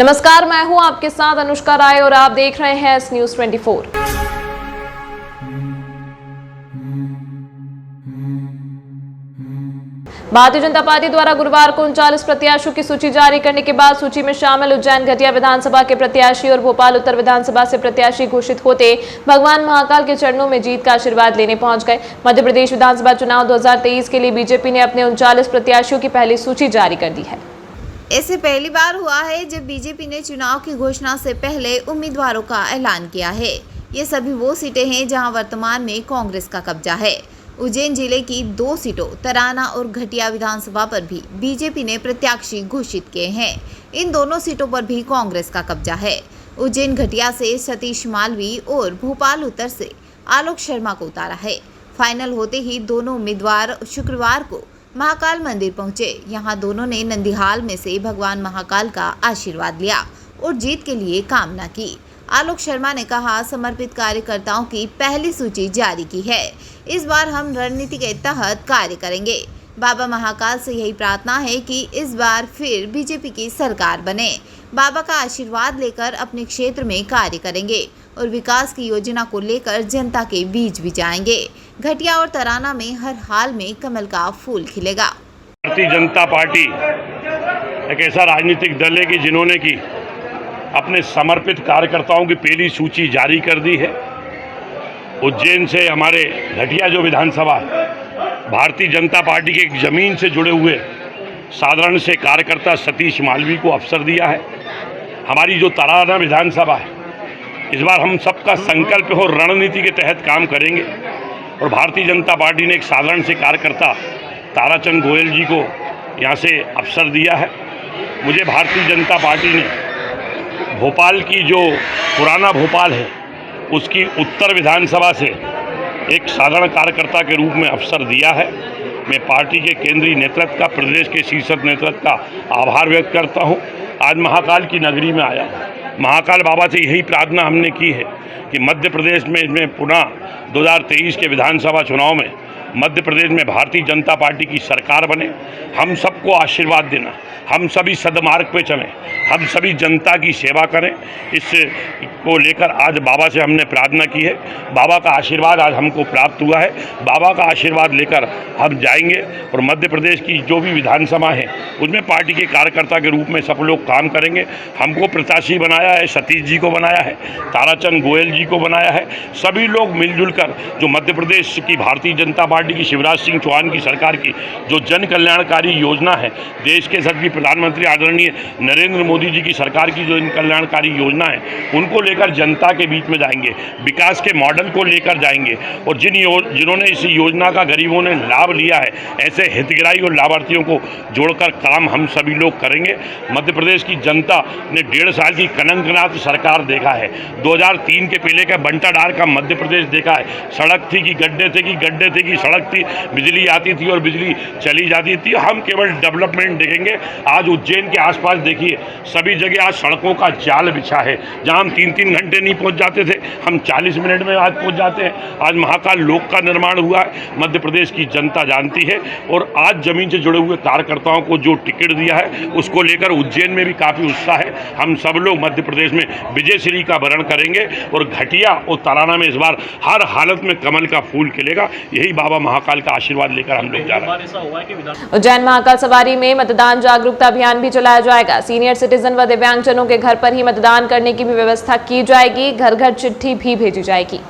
नमस्कार, मैं हूं आपके साथ अनुष्का राय और आप देख रहे हैं S news 24। Bharatiya Janata party द्वारा गुरुवार को 39 प्रत्याशियों की सूची जारी करने के बाद सूची में शामिल उज्जैन घटिया विधानसभा के प्रत्याशी और भोपाल उत्तर विधानसभा से प्रत्याशी घोषित होते भगवान महाकाल के चरणों में जीत का आशीर्वाद लेने पहुंच गए। मध्य प्रदेश विधानसभा चुनाव 2023 के लिए बीजेपी ने अपने 39 प्रत्याशियों की पहली सूची जारी कर दी है। ऐसे पहली बार हुआ है जब बीजेपी ने चुनाव की घोषणा से पहले उम्मीदवारों का ऐलान किया है। ये सभी वो सीटें हैं जहां वर्तमान में कांग्रेस का कब्जा है। उज्जैन जिले की 2 सीटों तराना और घटिया विधानसभा पर भी बीजेपी ने प्रत्याशी घोषित किए हैं। इन दोनों सीटों पर भी कांग्रेस का कब्जा है। उज्जैन घटिया से सतीश मालवी और भोपाल उत्तर से आलोक शर्मा को उतारा है। फाइनल होते ही दोनों उम्मीदवार शुक्रवार को महाकाल मंदिर पहुंचे। यहां दोनों ने नंदीहाल में से भगवान महाकाल का आशीर्वाद लिया और जीत के लिए कामना की। आलोक शर्मा ने कहा, समर्पित कार्यकर्ताओं की पहली सूची जारी की है। इस बार हम रणनीति के तहत कार्य करेंगे। बाबा महाकाल से यही प्रार्थना है कि इस बार फिर बीजेपी की सरकार बने। बाबा का आशीर्वाद लेकर अपने क्षेत्र में कार्य करेंगे और विकास की योजना को लेकर जनता के बीच भी जाएंगे। घटिया और तराना में हर हाल में कमल का फूल खिलेगा। भारतीय जनता पार्टी एक ऐसा राजनीतिक दल है कि जिन्होंने की अपने समर्पित कार्यकर्ताओं की पहली सूची जारी कर दी है। उज्जैन से हमारे घटिया जो विधानसभा है, भारतीय जनता पार्टी के एक ज़मीन से जुड़े हुए साधारण से कार्यकर्ता सतीश मालवी को अवसर दिया है। हमारी जो तराना विधानसभा है, इस बार हम सबका संकल्प और रणनीति के तहत काम करेंगे और भारतीय जनता पार्टी ने एक साधारण से कार्यकर्ता ताराचंद गोयल जी को यहाँ से अवसर दिया है। मुझे भारतीय जनता पार्टी ने भोपाल की जो पुराना भोपाल है उसकी उत्तर विधानसभा से एक साधारण कार्यकर्ता के रूप में अवसर दिया है। मैं पार्टी के केंद्रीय नेतृत्व का, प्रदेश के शीर्षक नेतृत्व का आभार व्यक्त करता हूं। आज महाकाल की नगरी में आया हूं। महाकाल बाबा से यही प्रार्थना हमने की है कि मध्य प्रदेश में पुनः 2023 के विधानसभा चुनाव में मध्य प्रदेश में भारतीय जनता पार्टी की सरकार बने। हम सबको आशीर्वाद देना, हम सभी सदमार्ग पे चलें, हम सभी जनता की सेवा करें। इस को लेकर आज बाबा से हमने प्रार्थना की है। बाबा का आशीर्वाद आज हमको प्राप्त हुआ है। बाबा का आशीर्वाद लेकर हम जाएंगे और मध्य प्रदेश की जो भी विधानसभा है उसमें पार्टी के कार्यकर्ता के रूप में सब लोग काम करेंगे। हमको प्रत्याशी बनाया है, सतीश जी को बनाया है, ताराचंद गोयल जी को बनाया है। सभी लोग मिलजुल कर जो मध्य प्रदेश की भारतीय जनता पार्टी की शिवराज सिंह चौहान की सरकार की जो जन कल्याणकारी योजना है, देश के सभी प्रधानमंत्री आदरणीय नरेंद्र मोदी जी की सरकार की जो जन कल्याणकारी योजना है, उनको लेकर जनता के बीच में जाएंगे, विकास के मॉडल को लेकर जाएंगे और जिन्होंने इस योजना का गरीबों ने लाभ लिया है, ऐसे हितग्राही और लाभार्थियों को जोड़कर काम हम सभी लोग करेंगे। मध्य प्रदेश की जनता ने 1.5 साल की कलंकनाथ सरकार देखा है। 2003 के पहले का बंटाढार का मध्य प्रदेश देखा है। सड़क थी कि गड्ढे थे कि गड्ढे थे कि सड़क थी, बिजली आती थी और बिजली चली जाती थी। हम केवल डेवलपमेंट देखेंगे। आज उज्जैन के आसपास देखिए, सभी जगह आज सड़कों का जाल बिछा है। जहां हम 3-3 घंटे नहीं पहुंच जाते थे, हम 40 मिनट में आज पहुंच जाते हैं। आज महाकाल लोक का निर्माण हुआ है। मध्य प्रदेश की जनता जानती है और आज जमीन से जुड़े हुए कार्यकर्ताओं को जो टिकट दिया है उसको लेकर उज्जैन में भी काफ़ी उत्साह है। हम सब लोग मध्य प्रदेश में विजय श्री का वरण करेंगे और घटिया और तराना में इस बार हर हालत में कमल का फूल खिलेगा। यही बाबा महाकाल का आशीर्वाद लेकर हम लोग जा रहे हैं। उज्जैन महाकाल सवारी में मतदान जागरूकता अभियान भी चलाया जाएगा। सीनियर सिटीजन व दिव्यांगजनों के घर पर ही मतदान करने की भी व्यवस्था की जाएगी। घर घर चिट्ठी भी भेजी जाएगी।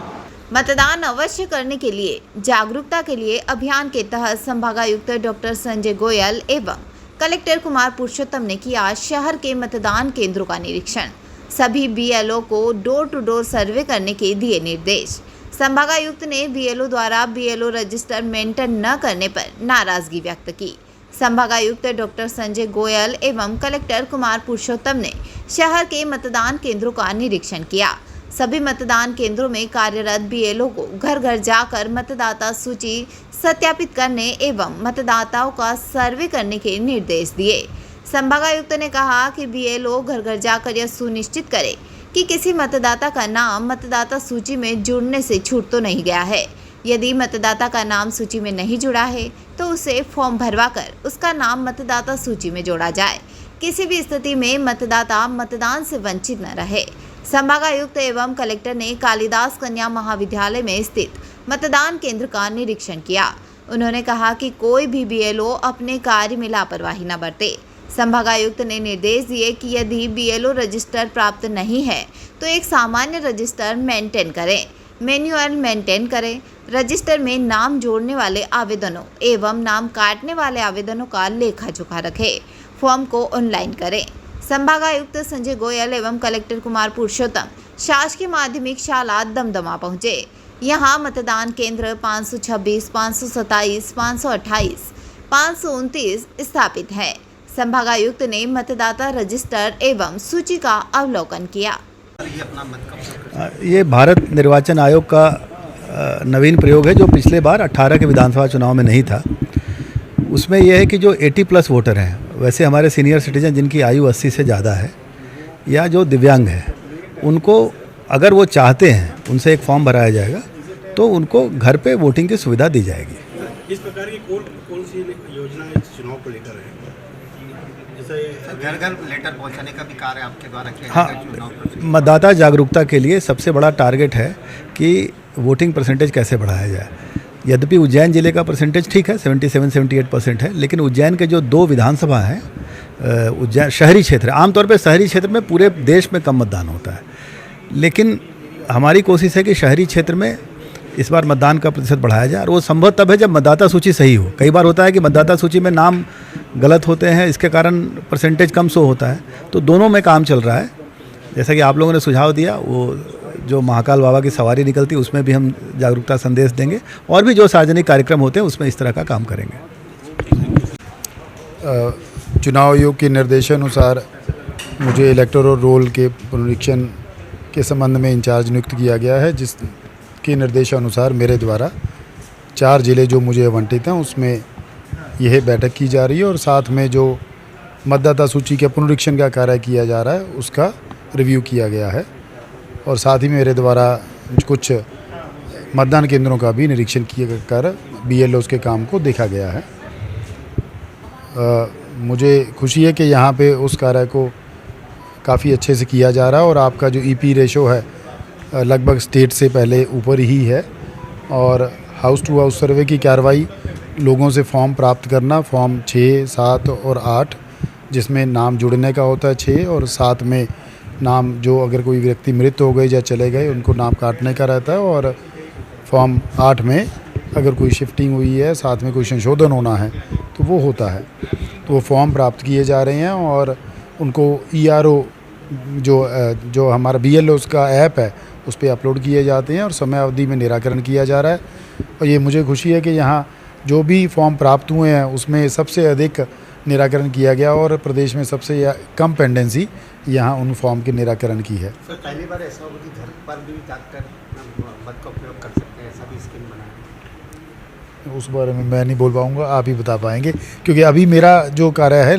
मतदान अवश्य करने के लिए जागरूकता के लिए अभियान के तहत संभागायुक्त डॉक्टर संजय गोयल एवं कलेक्टर कुमार पुरुषोत्तम ने किया शहर के मतदान केंद्रों का निरीक्षण। सभी बीएलओ को डोर टू डोर सर्वे करने के दिए निर्देश। संभागायुक्त ने बीएलओ द्वारा बीएलओ रजिस्टर मेंटेन न करने पर नाराजगी व्यक्त की। संभागायुक्त डॉक्टर संजय गोयल एवं कलेक्टर कुमार पुरुषोत्तम ने शहर के मतदान केंद्रों का निरीक्षण किया। सभी मतदान केंद्रों में कार्यरत बीएलओ को घर घर जाकर मतदाता सूची सत्यापित करने एवं मतदाताओं का सर्वे करने के निर्देश दिए। संभागायुक्त ने कहा कि बीएलओ घर घर जाकर यह सुनिश्चित करे कि किसी मतदाता का नाम मतदाता सूची में जुड़ने से छूट तो नहीं गया है। यदि मतदाता का नाम सूची में नहीं जुड़ा है तो उसे फॉर्म भरवाकर उसका नाम मतदाता सूची में जोड़ा जाए। किसी भी स्थिति में मतदाता मतदान से वंचित न रहे। संभागायुक्त एवं कलेक्टर ने कालिदास कन्या महाविद्यालय में स्थित मतदान केंद्र का निरीक्षण किया। उन्होंने कहा कि कोई भी बीएलओ अपने कार्य में लापरवाही न बरते। संभागायुक्त ने निर्देश दिए कि यदि बीएलओ रजिस्टर प्राप्त नहीं है तो एक सामान्य रजिस्टर मेंटेन करें, मैन्युअल मेंटेन करें। रजिस्टर में नाम जोड़ने वाले आवेदनों एवं नाम काटने वाले आवेदनों का लेखा जोखा रखें। फॉर्म को ऑनलाइन करें। संभागायुक्त संजय गोयल एवं कलेक्टर कुमार पुरुषोत्तम शासकीय माध्यमिक शाला दमदमा पहुंचे। यहां मतदान केंद्र 526, 527, 528, 529 स्थापित है। संभागायुक्त ने मतदाता रजिस्टर एवं सूची का अवलोकन किया। ये भारत निर्वाचन आयोग का नवीन प्रयोग है जो पिछले बार 18 के विधानसभा चुनाव में नहीं था। उसमें यह है कि जो 80+ वोटर हैं, वैसे हमारे सीनियर सिटीजन जिनकी आयु 80 से ज़्यादा है या जो दिव्यांग है, उनको अगर वो चाहते हैं उनसे एक फॉर्म भराया जाएगा तो उनको घर पे वोटिंग की सुविधा दी जाएगी। इस प्रकार की कौन सी योजना इस चुनाव को लेकर है? जैसे घर घर लेटर पहुंचाने का भी कार्य आपके द्वारा किया जाएगा चुनाव पर? मतदाता जागरूकता के लिए सबसे बड़ा टारगेट है कि वोटिंग परसेंटेज कैसे बढ़ाया जाए। यद्यपि उज्जैन जिले का परसेंटेज ठीक है, 77-78% है, लेकिन उज्जैन के जो 2 विधानसभा हैं, उज्जैन शहरी क्षेत्र, आमतौर पे शहरी क्षेत्र में पूरे देश में कम मतदान होता है, लेकिन हमारी कोशिश है कि शहरी क्षेत्र में इस बार मतदान का प्रतिशत बढ़ाया जाए। और वो संभव तब है जब मतदाता सूची सही हो। कई बार होता है कि मतदाता सूची में नाम गलत होते हैं, इसके कारण परसेंटेज कम शो होता है। तो दोनों में काम चल रहा है। जैसा कि आप लोगों ने सुझाव दिया, वो जो महाकाल बाबा की सवारी निकलती है उसमें भी हम जागरूकता संदेश देंगे, और भी जो सार्वजनिक कार्यक्रम होते हैं उसमें इस तरह का काम करेंगे। चुनाव आयोग के निर्देशानुसार मुझे इलेक्टोरल रोल के पुनरीक्षण के संबंध में इंचार्ज नियुक्त किया गया है, जिसके निर्देशानुसार मेरे द्वारा 4 जिले जो मुझे आवंटित हैं उसमें यह बैठक की जा रही है, और साथ में जो मतदाता सूची के पुनरीक्षण का कार्य किया जा रहा है उसका रिव्यू किया गया है, और साथ ही मेरे द्वारा कुछ मतदान केंद्रों का भी निरीक्षण किया कर बीएलओ के काम को देखा गया है। मुझे खुशी है कि यहाँ पे उस कार्य को काफ़ी अच्छे से किया जा रहा है, और आपका जो ईपी रेशो है लगभग स्टेट से पहले ऊपर ही है। और हाउस टू हाउस सर्वे की कार्रवाई, लोगों से फॉर्म प्राप्त करना, फॉर्म 6, 7 और 8, जिसमें नाम जुड़ने का होता है 6, और साथ में नाम जो अगर कोई व्यक्ति मृत हो गए या चले गए उनको नाम काटने का रहता है, और फॉर्म 8 में अगर कोई शिफ्टिंग हुई है, साथ में कोई संशोधन होना है तो वो होता है। तो वो फॉर्म प्राप्त किए जा रहे हैं, और उनको ERO जो हमारा BLO का ऐप है उस पर अपलोड किए जाते हैं, और समय अवधि में निराकरण किया जा रहा है। और ये मुझे खुशी है कि यहाँ जो भी फॉर्म प्राप्त हुए हैं उसमें सबसे अधिक निराकरण किया गया, और प्रदेश में सबसे कम पेंडेंसी यहाँ उन फॉर्म के निराकरण की है। सर, पहली बार ऐसा होगा कि घर पर भी जाकर मत का उपयोग कर सकते हैं, ऐसा भी स्कीम बनाया? उस बारे में मैं नहीं बोल पाऊँगा, आप ही बता पाएंगे, क्योंकि अभी मेरा जो कार्य है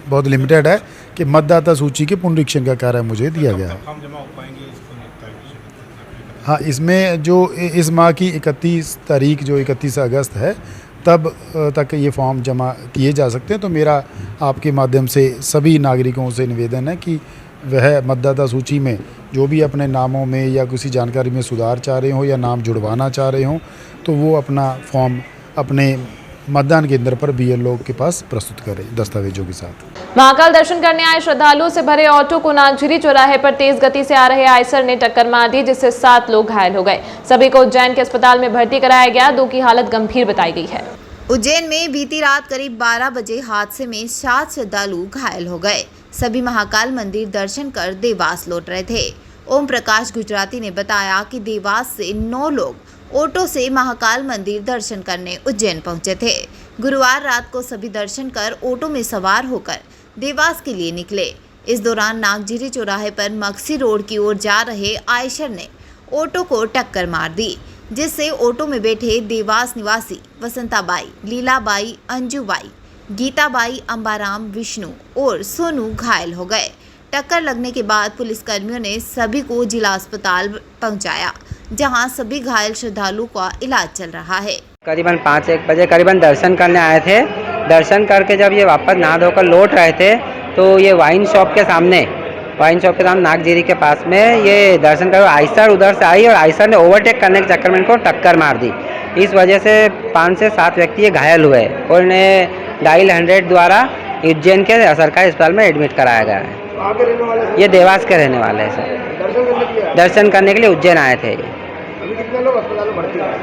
बहुत लिमिटेड है कि मतदाता सूची के पुनरीक्षण का कार्य मुझे दिया गया है। फॉर्म जमा हो पाएंगे इसको? हाँ, इसमें जो इस माह की 31 तारीख जो 31 अगस्त है तब तक ये फॉर्म जमा किए जा सकते हैं। तो मेरा आपके माध्यम से सभी नागरिकों से निवेदन है कि वह मतदाता सूची में जो भी अपने नामों में या किसी जानकारी में सुधार चाह रहे हो या नाम जुड़वाना चाह रहे हो तो वो अपना फॉर्म अपने मतदान केंद्र पर BLO के पास प्रस्तुत करें दस्तावेजों के साथ। महाकाल दर्शन करने आए श्रद्धालुओं से भरे ऑटो को नागझिरी चौराहे पर तेज गति से आ रहे आइसर ने टक्कर मार दी, जिससे 7 लोग घायल हो गए। सभी को उज्जैन के अस्पताल में भर्ती कराया गया। 2 की हालत गंभीर बताई गई है। उज्जैन में बीती रात करीब 12 बजे हादसे में 7 श्रद्धालु घायल हो गए। सभी महाकाल मंदिर दर्शन कर देवास लौट रहे थे। ओम प्रकाश गुजराती ने बताया कि देवास से 9 लोग ऑटो से महाकाल मंदिर दर्शन करने उज्जैन पहुंचे थे। गुरुवार रात को सभी दर्शन कर ऑटो में सवार होकर देवास के लिए निकले। इस दौरान नागझिरी चौराहे पर मक्सी रोड की ओर जा रहे आयशर ने ऑटो को टक्कर मार दी, जिससे ऑटो में बैठे देवास निवासी वसंताबाई, लीलाबाई, अंजुबाई, गीताबाई, अंबाराम, विष्णु और सोनू घायल हो गए। टक्कर लगने के बाद पुलिसकर्मियों ने सभी को जिला अस्पताल पहुंचाया, जहां सभी घायल श्रद्धालुओं का इलाज चल रहा है। करीबन 5-1 बजे करीबन दर्शन करने आए थे। दर्शन करके जब ये वापस नहा धोकर लौट रहे थे तो ये वाइन शॉप के सामने नागजीरी के पास में ये दर्शन कर आइसर उधर से आई और आइसर ने ओवरटेक करने के चक्कर में इनको टक्कर मार दी। इस वजह से 5 से 7 व्यक्ति ये घायल हुए और इन्हें डायल 100 द्वारा उज्जैन के सरकारी अस्पताल में एडमिट कराया गया है। ये देवास के रहने वाले हैं सर। दर्शन करने के लिए उज्जैन आए थे।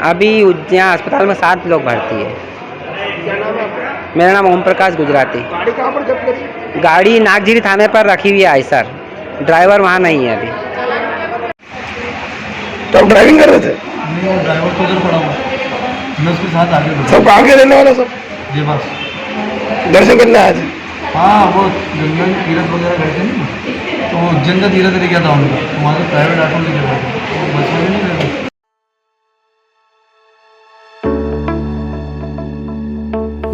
अभी यहाँ अस्पताल में 7 लोग भर्ती है। मेरा नाम ओम प्रकाश गुजराती। गाड़ी नागजीरी थाने पर रखी हुई है आइसर। ड्राइवर वहाँ नहीं है अभी। तो आप ड्राइविंग कर रहे थे? नहीं, ड्राइवर तो उधर पड़ा हुआ, मैं उसके साथ आगे बढ़ा। सब कहाँ के रहने वाला सब? जी बस दर्शन करने आए थे? हाँ, वो गंगा तीरथ वगैरह गए थे ना, तो उज्जैन का तीरथ लेके गया था उनका, तो वहाँ से प्राइवेट ऑटो लेके गए थे, तो बस में नहीं गए।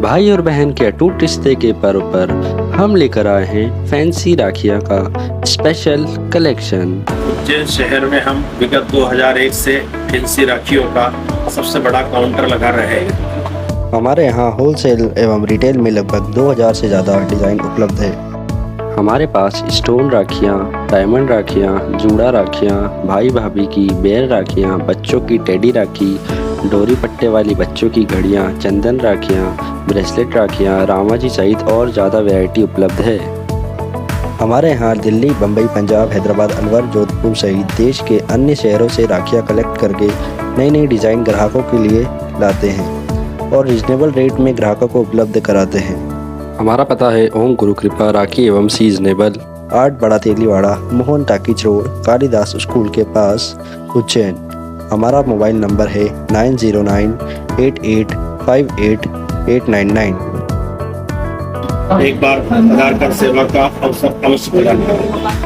भाई और बहन के अटूट रिश्ते के पर्व पर हम लेकर आए हैं फैंसी राखियाँ का स्पेशल कलेक्शन। उज्जैन शहर में हम विगत 2001 से फैंसी राखियों का सबसे बड़ा काउंटर लगा रहे हैं। हमारे यहाँ होलसेल एवं रिटेल में लगभग 2000 से ज़्यादा डिज़ाइन उपलब्ध है। हमारे पास स्टोन राखियाँ, डायमंड राखियाँ, जूड़ा राखियाँ, भाई भाभी की बेर राखियाँ, बच्चों की टेडी राखी, डोरी पट्टे वाली बच्चों की घड़ियाँ, चंदन राखियाँ, ब्रेसलेट राखियाँ, रामा जी सहित और ज़्यादा वैरायटी उपलब्ध है। हमारे यहाँ दिल्ली, बम्बई, पंजाब, हैदराबाद, अलवर, जोधपुर सहित देश के अन्य शहरों से राखियाँ कलेक्ट करके नई नई डिज़ाइन ग्राहकों के लिए लाते हैं और रिजनेबल रेट में ग्राहकों को उपलब्ध कराते हैं। हमारा पता है ओम गुरु कृपा राखी एवं सीजनेबल, 8 बड़ा Teliwada, Mohan talkies road, Kalidas school के पास, उज्जैन। हमारा मोबाइल नंबर है 9098858899। एक बार आधार कार्ड सेवा का अवसर अवश्य प्रदान करें।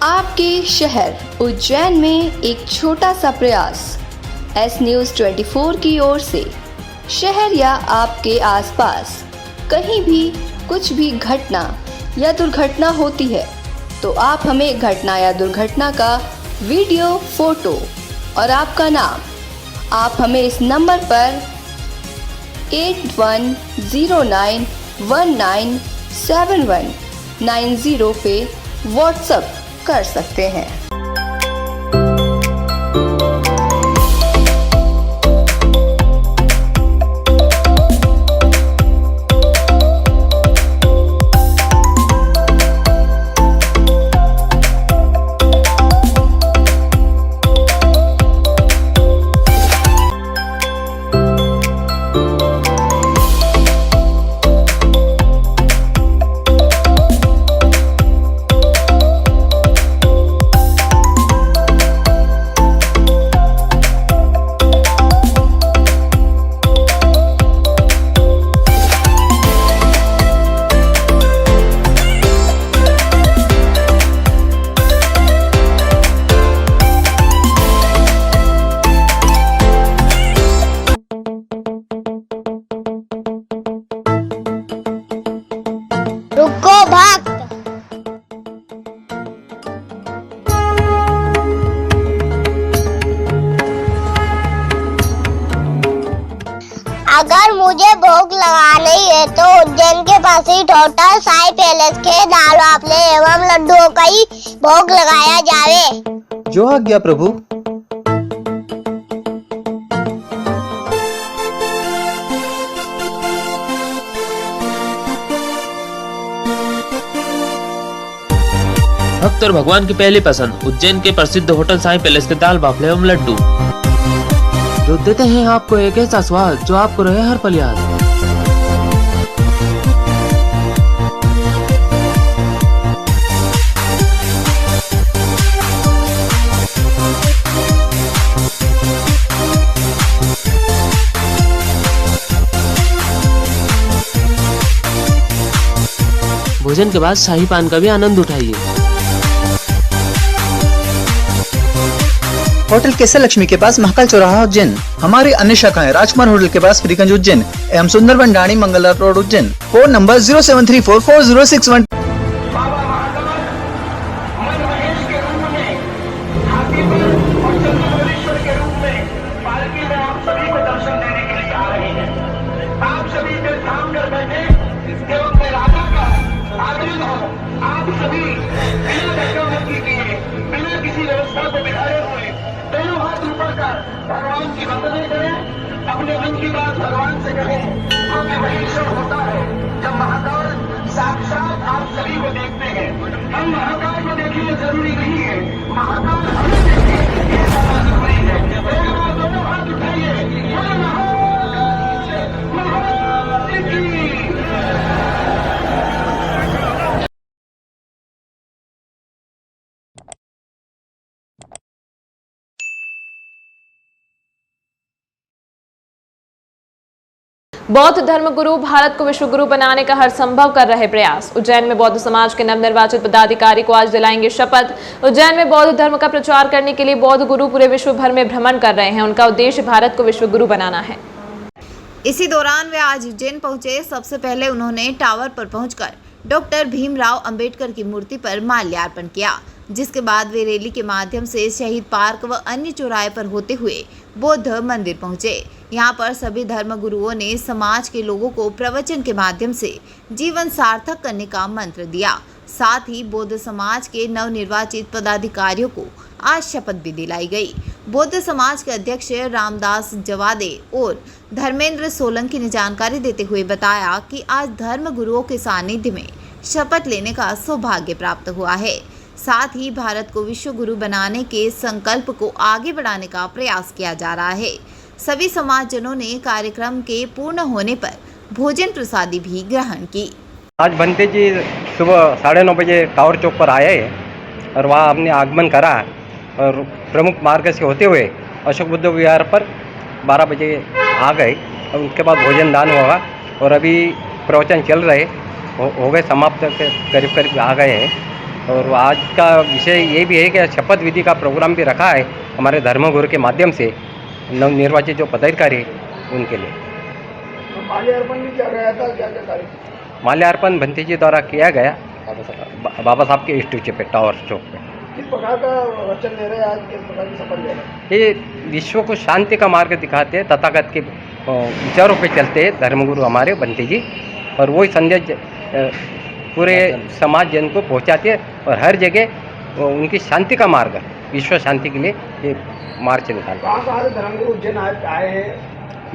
आपके शहर उज्जैन में एक छोटा सा प्रयास एस न्यूज़ 24 की ओर से। शहर या आपके आसपास कहीं भी कुछ भी घटना या दुर्घटना होती है तो आप हमें घटना या दुर्घटना का वीडियो, फोटो और आपका नाम आप हमें इस नंबर पर 8109197190 पे व्हाट्सएप कर सकते हैं। श्री टोटल साई पैलेस के दाल वाफले एवं लड्डुओं का ही भोग लगाया जावे। जो आज्ञा प्रभु। भक्त और भगवान की पहली पसंद उज्जैन के प्रसिद्ध होटल साई पैलेस के दाल बाफले एवं लड्डू, जो देते हैं आपको एक ऐसा स्वाद जो आपको रहे हर पल याद। भोजन के बाद शाही पान का भी आनंद उठाइए। होटल केसर लक्ष्मी के पास महाकाल चौराहा उज्जैन। हमारी अन्य शाखाएं राजकुमार होटल के पास फ्रीगंज उज्जैन एवं Sundarban Dani Mangla road Ujjain. Phone number 07344061। भगवान की वंदना करें, अपने मन की बात भगवान से कहें, क्योंकि वही क्षण होता है जब महाकाल साक्षात आप सभी को देखते हैं। हम महाकाल को देखिए जरूरी नहीं है, महाकाल हमें देखे ये ज्यादा जरूरी है। दोनों हाथ उठाइए, बोलो महाकाल की। बौद्ध धर्मगुरु भारत को विश्व गुरु बनाने का हर संभव कर रहे प्रयास। उज्जैन में बौद्ध समाज के नवनिर्वाचित पदाधिकारी को आज दिलाएंगे शपथ। उज्जैन में बौद्ध धर्म का प्रचार करने के लिए बौद्ध गुरु पूरे विश्व भर में भ्रमण कर रहे हैं। उनका उद्देश्य भारत को विश्व गुरु बनाना है। इसी दौरान वे आज उज्जैन पहुंचे। सबसे पहले उन्होंने टावर पर पहुंचकर डॉक्टर भीमराव अंबेडकर की मूर्ति पर माल्यार्पण किया, जिसके बाद वे रैली के माध्यम से शहीद पार्क व अन्य चौराहे पर होते हुए बौद्ध मंदिर पहुंचे। यहां पर सभी धर्मगुरुओं ने समाज के लोगों को प्रवचन के माध्यम से जीवन सार्थक करने का मंत्र दिया। साथ ही बौद्ध समाज के नवनिर्वाचित पदाधिकारियों को आज शपथ भी दिलाई गई। बौद्ध समाज के अध्यक्ष रामदास जवादे और धर्मेंद्र सोलंकी ने जानकारी देते हुए बताया कि आज धर्म गुरुओं के सानिध्य में शपथ लेने का सौभाग्य प्राप्त हुआ है। साथ ही भारत को विश्व गुरु बनाने के संकल्प को आगे बढ़ाने का प्रयास किया जा रहा है। सभी समाजजनों ने कार्यक्रम के पूर्ण होने पर भोजन प्रसादी भी ग्रहण की। आज बनते जी सुबह 9:30 बजे टावर चौक पर आए और वहाँ हमने आगमन करा और प्रमुख मार्ग से होते हुए अशोक बुद्ध विहार पर 12 बजे आ गए और उसके बाद भोजन दान होगा और अभी प्रवचन चल रहे हो गए, समाप्त करीब करीब आ गए हैं। और आज का विषय ये भी है कि शपथ विधि का प्रोग्राम भी रखा है हमारे धर्मगुरु के माध्यम से नवनिर्वाचित जो पदाधिकारी उनके लिए। माल्यार्पण भी क्या गया था, क्या क्या कार्यक्रम? माल्यार्पण भंते जी द्वारा किया गया बाबा साहब के स्टैच्यू पे, टावर चौक पे। किस प्रकार का वचन ले रहे हैं आज, किस प्रकार की शपथ ले रहे हैं? ये विश्व को शांति का मार्ग दिखाते हैं, तथागत के विचारों पे चलते हैं धर्मगुरु हमारे भंते जी, और वही संदेश पूरे समाज जन को पहुंचाते हैं और हर जगह उनकी शांति का मार्ग, विश्व शांति के लिए ये मार्च निकालते हैं। कहाँ से धर्मगुरु उज्जैन आए हैं?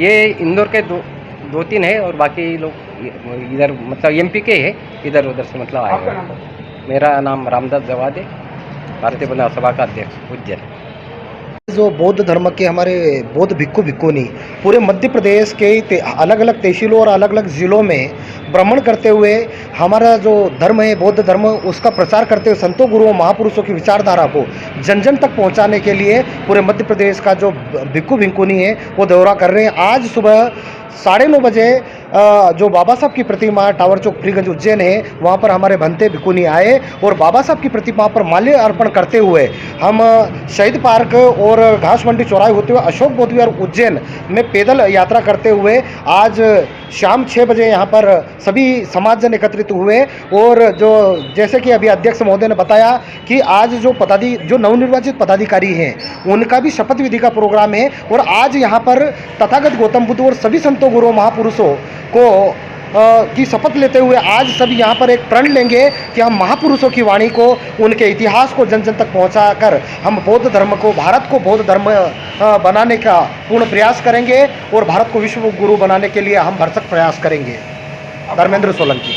ये इंदौर के दो तीन है और बाकी लोग इधर मतलब एमपी के है, इधर उधर से मतलब आए हैं। मेरा नाम रामदास जवादे, भारतीय बना सभा का अध्यक्ष उज्जैन। जो बौद्ध धर्म के हमारे बौद्ध भिक्खु भिक्खुनी पूरे मध्य प्रदेश के अलग अलग तहसीलों और अलग अलग ज़िलों में भ्रमण करते हुए हमारा जो धर्म है बौद्ध धर्म उसका प्रचार करते हुए संतों गुरुओं महापुरुषों की विचारधारा को जन जन तक पहुंचाने के लिए पूरे मध्य प्रदेश का जो भिक्खु भिक्खुनी है वो दौरा कर रहे हैं। आज सुबह 9:30 बजे जो बाबा साहब की प्रतिमा टावर चौक फ्रीगंज उज्जैन है वहाँ पर हमारे भंते भिक्खुनी आए और बाबा साहब की प्रतिमा पर माल्य अर्पण करते हुए हम शहीद पार्क और घास मंडी चौराहे होते हुए अशोक बुद्ध विहार उज्जैन में पैदल यात्रा करते हुए आज शाम 6 बजे यहाँ पर सभी समाजजन एकत्रित हुए। और जो जैसे कि अभी अध्यक्ष महोदय ने बताया कि आज जो नवनिर्वाचित पदाधिकारी हैं उनका भी शपथ विधि का प्रोग्राम है और आज यहाँ पर तथागत गौतम बुद्ध और सभी संतों गुरुओं महापुरुषों को की शपथ लेते हुए आज सभी यहाँ पर एक प्रण लेंगे कि हम महापुरुषों की वाणी को, उनके इतिहास को जन जन तक पहुँचाकर हम बौद्ध धर्म को, भारत को बौद्ध धर्म बनाने का पूर्ण प्रयास करेंगे और भारत को विश्व गुरु बनाने के लिए हम भरसक प्रयास करेंगे। धर्मेंद्र सोलंकी।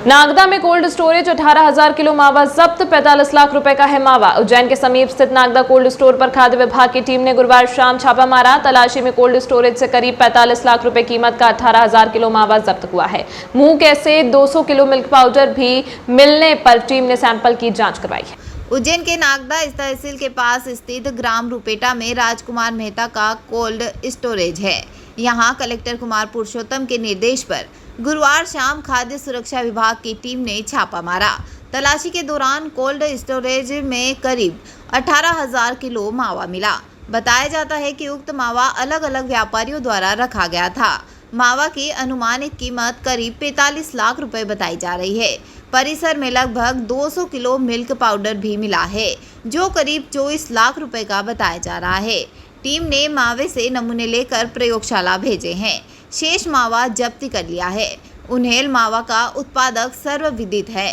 नागदा में कोल्ड स्टोरेज 18,000 किलो मावा जब्त, 45 लाख रुपए का है मावा। उज्जैन के समीप स्थित नागदा कोल्ड स्टोर पर खाद्य विभाग की टीम ने गुरुवार शाम छापा मारा। तलाशी में कोल्ड स्टोरेज से करीब 45 लाख रुपए कीमत का 18,000 किलो मावा जब्त हुआ है। मुंह कैसे 200 किलो मिल्क पाउडर भी मिलने पर टीम ने सैंपल की जाँच करवाई है। उज्जैन के नागदा तहसील के पास स्थित ग्राम रुपेटा में राजकुमार मेहता का कोल्ड स्टोरेज है। यहाँ कलेक्टर कुमार पुरुषोत्तम के निर्देश पर गुरुवार शाम खाद्य सुरक्षा विभाग की टीम ने छापा मारा। तलाशी के दौरान कोल्ड स्टोरेज में करीब 18,000 किलो मावा मिला। बताया जाता है कि उक्त मावा अलग अलग व्यापारियों द्वारा रखा गया था। मावा की अनुमानित कीमत करीब 45 लाख रुपए बताई जा रही है। परिसर में लगभग 200 किलो मिल्क पाउडर भी मिला है, जो करीब 24 लाख रुपए का बताया जा रहा है। टीम ने मावे से नमूने लेकर प्रयोगशाला भेजे हैं। शेष मावा जब्ती कर लिया है। उन्हेल मावा का उत्पादक सर्वविदित है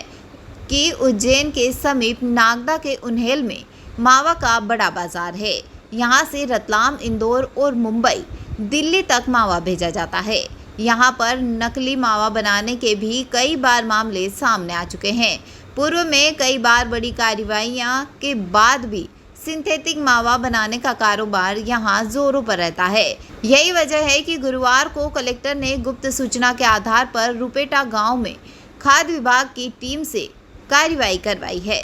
कि उज्जैन के समीप नागदा के उन्हेल में मावा का बड़ा बाजार है। यहाँ से रतलाम, इंदौर और मुंबई, दिल्ली तक मावा भेजा जाता है। यहाँ पर नकली मावा बनाने के भी कई बार मामले सामने आ चुके हैं। पूर्व में कई बार बड़ी कार्रवाइयाँ के बाद भी सिंथेटिक मावा बनाने का कारोबार यहां जोरों पर रहता है। यही वजह है कि गुरुवार को कलेक्टर ने गुप्त सूचना के आधार पर रुपेटा गांव में खाद्य विभाग की टीम से कार्रवाई करवाई है।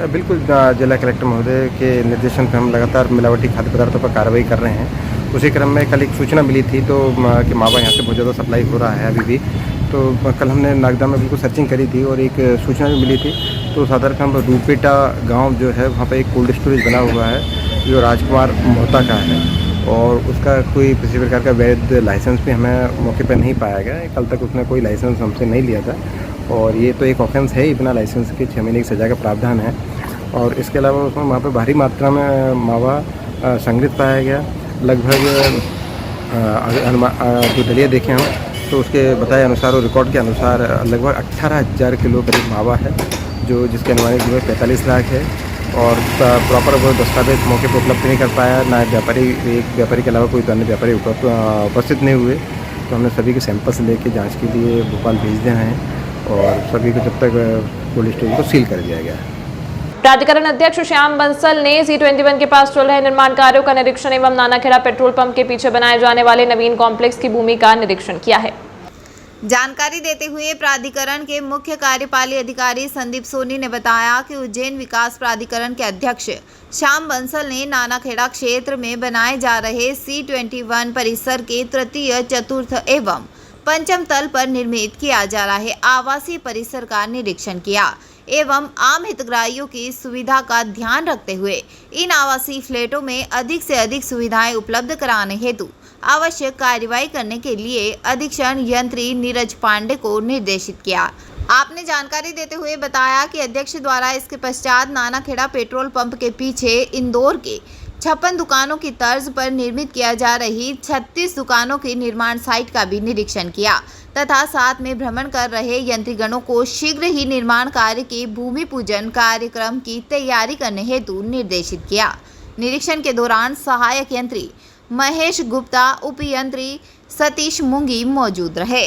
बिल्कुल, जिला कलेक्टर महोदय के निर्देशन पर हम लगातार मिलावटी खाद्य पदार्थों पर कार्रवाई कर रहे हैं। उसी क्रम में कल एक सूचना मिली थी कि मावा यहाँ से बहुत ज़्यादा सप्लाई हो रहा है अभी भी। तो कल हमने नागदा में बिल्कुल सर्चिंग करी थी और एक सूचना भी मिली थी। तो साधारण हम रूपेटा गांव जो है वहाँ पे एक कोल्ड स्टोरेज बना हुआ है जो राजकुमार मोहता का है और उसका कोई किसी प्रकार का वैध लाइसेंस भी हमें मौके पर नहीं पाया गया। कल तक उसने कोई लाइसेंस हमसे नहीं लिया था और ये तो एक ऑफेंस है ही, बिना लाइसेंस के 6 महीने की सज़ा का प्रावधान है। और इसके अलावा उसमें वहाँ पर भारी मात्रा में मावा संग्रहित पाया गया। लगभग जो दलिया देखे हम तो उसके बताए अनुसार और रिकॉर्ड के अनुसार लगभग 18,000 किलो करीब मावा है, जो जिसके अनुमानित कीमत 45 लाख है। और प्रॉपर वो दस्तावेज मौके पर उपलब्ध नहीं कर पाया, ना एक व्यापारी के अलावा कोई अन्य व्यापारी उपस्थित नहीं हुए। तो हमने सभी के सैंपल्स लेके जांच के लिए भोपाल भेज दिए हैं और सभी को जब तक कोल्ड स्टोरेज को सील कर दिया गया है। प्राधिकरण अध्यक्ष श्याम बंसल ने C21 के पास चल रहे निर्माण कार्यों का निरीक्षण एवं नानाखेड़ा पेट्रोल पंप के पीछे बनाए जाने वाले नवीन कॉम्प्लेक्स की भूमि का निरीक्षण किया है। जानकारी देते हुए प्राधिकरण के मुख्य कार्यपाली अधिकारी संदीप सोनी ने बताया कि उज्जैन विकास प्राधिकरण के अध्यक्ष श्याम बंसल ने नानाखेड़ा क्षेत्र में बनाए जा रहे C21 परिसर के तृतीय, चतुर्थ एवं पंचम तल पर निर्मित किया जा रहा है आवासीय परिसर का निरीक्षण किया एवं आम हितग्राहियों की सुविधा का ध्यान रखते हुए इन आवासीय फ्लैटों में अधिक से अधिक सुविधाएं उपलब्ध कराने हेतु आवश्यक कार्रवाई करने के लिए अधीक्षण यंत्री नीरज पांडे को निर्देशित किया। आपने जानकारी देते हुए बताया कि अध्यक्ष द्वारा इसके पश्चात नानाखेड़ा पेट्रोल पंप के पीछे इंदौर के 56 दुकानों की तर्ज पर निर्मित किया जा रही 36 दुकानों की निर्माण साइट का भी निरीक्षण किया तथा साथ में भ्रमण कर रहे यंत्रीगणों को शीघ्र ही निर्माण कार्य के भूमि पूजन कार्यक्रम की तैयारी करने हेतु निर्देशित किया। निरीक्षण के दौरान सहायक यंत्री महेश गुप्ता, उप यंत्री सतीश मुंगी मौजूद रहे।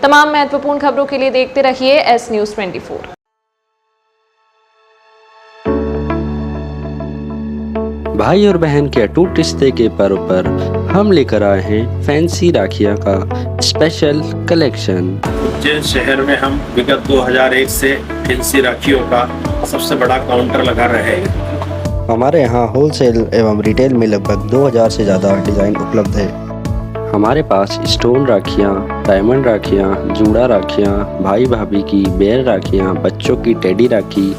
तमाम महत्वपूर्ण खबरों के लिए देखते रहिए एस न्यूज़ 24। भाई और बहन के अटूट रिश्ते के पर्व पर हम लेकर आए हैं फैंसी राखियां का स्पेशल कलेक्शन। उज्जैन शहर में हम विगत 2001 से फैंसी राखियों का सबसे बड़ा काउंटर लगा रहे हैं। हमारे यहाँ होलसेल एवं रिटेल में लगभग 2000 से ज़्यादा डिज़ाइन उपलब्ध है। हमारे पास स्टोन राखियाँ, डायमंड राखियाँ, जूड़ा राखियाँ, भाई भाभी की बेर राखियाँ, बच्चों की टेडी राखी,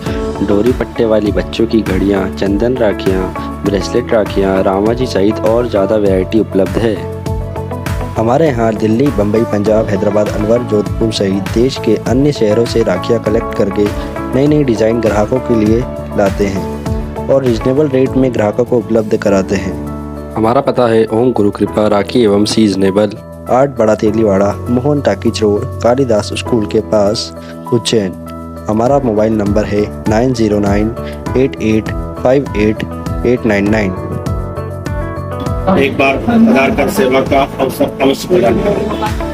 डोरी पट्टे वाली बच्चों की घड़ियाँ, चंदन राखियाँ, ब्रेसलेट राखियाँ, रामा जी सहित और ज़्यादा वैरायटी उपलब्ध है। हमारे यहाँ दिल्ली, बम्बई, पंजाब, हैदराबाद, अलवर, जोधपुर सहित देश के अन्य शहरों से राखियाँ कलेक्ट करके नई नई डिज़ाइन ग्राहकों के लिए लाते हैं और रिजनेबल रेट में ग्राहकों को उपलब्ध कराते हैं। हमारा पता है ओम गुरु कृपा राखी एवं सीजनेबल। 8 बड़ा Teliwada, Mohan talkies road, Kalidas school के पास, उज्जैन। हमारा मोबाइल नंबर है 9098858899। एक बार आधार कार्ड सेवा का अवसर अवश्य प्रदान करें।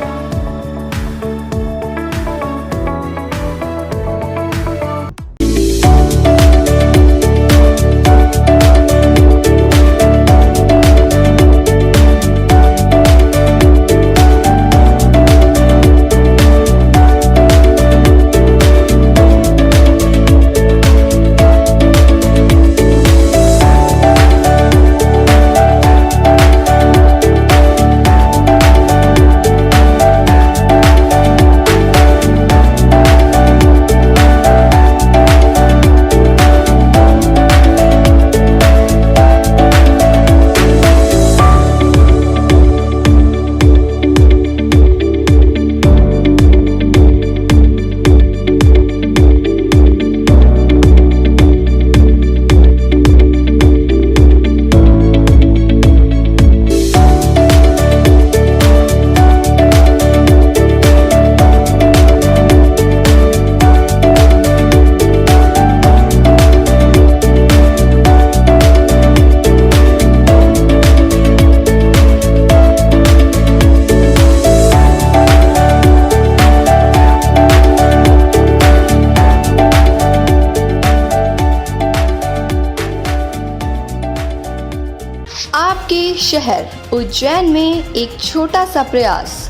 आपके शहर उज्जैन में एक छोटा सा प्रयास।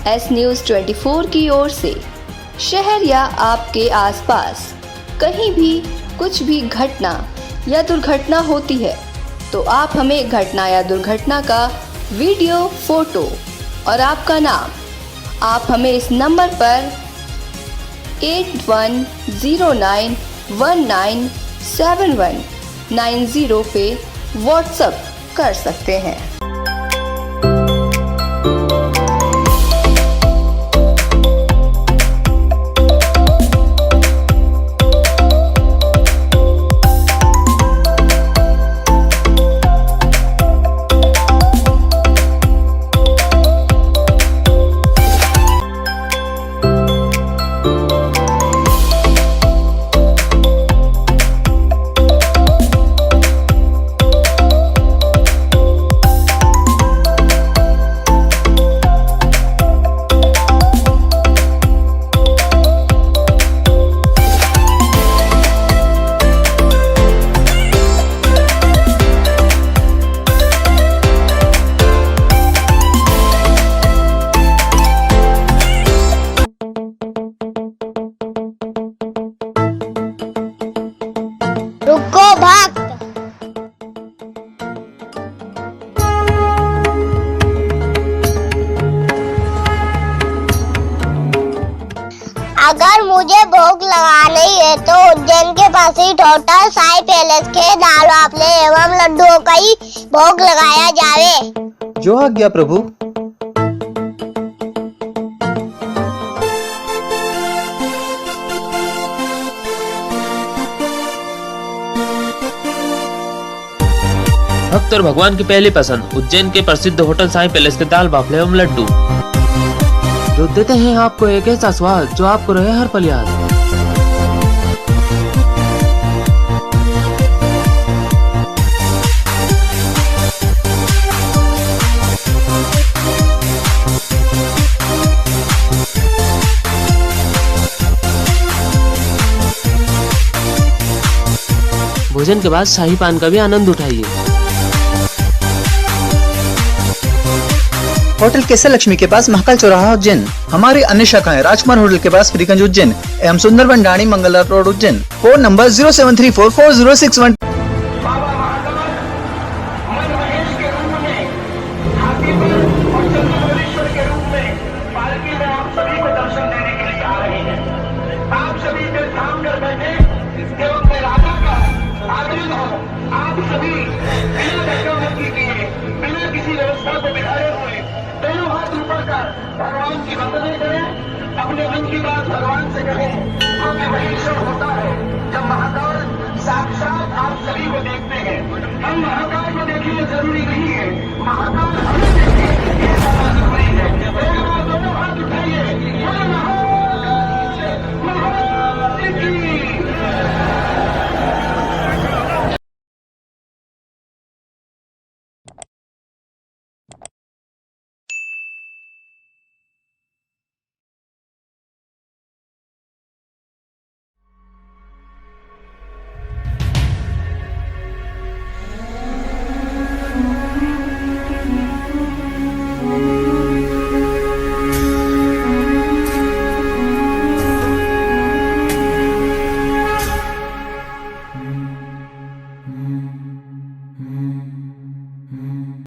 एस न्यूज़ 24 की ओर से शहर या आपके आसपास कहीं भी कुछ भी घटना या दुर्घटना होती है तो आप हमें घटना या दुर्घटना का वीडियो, फोटो और आपका नाम आप हमें इस नंबर पर 8109197190 पे व्हाट्सएप कर सकते हैं। रुको भक्त। अगर मुझे भोग लगानी है तो उज्जैन के पास ही होटल साई पैलेस के दाल बाफले एवं लड्डुओं का ही भोग लगाया जावे। जो आज्ञा प्रभु। भक्त और भगवान की पहली पसंद उज्जैन के प्रसिद्ध होटल साई पैलेस के दाल बाफले एवं लड्डू, जो देते हैं आपको एक ऐसा स्वाद जो आपको रहे हर पल याद। भोजन के बाद शाही पान का भी आनंद उठाइए। होटल केसर लक्ष्मी के पास महाकाल चौराहा उज्जैन। हमारी अन्य शाखाएं राजकुमार होटल के पास फ्रीगंज उज्जैन एवं Sundarban Dani Mangla road Ujjain. Phone number 07344061। भगवान की वंदना करें, अपने मन की बात भगवान से कहें, क्योंकि वही क्षण होता है जब महाकाल साक्षात आप सभी को देखते हैं। हम महाकाल को देखिए जरूरी नहीं है, महाकाल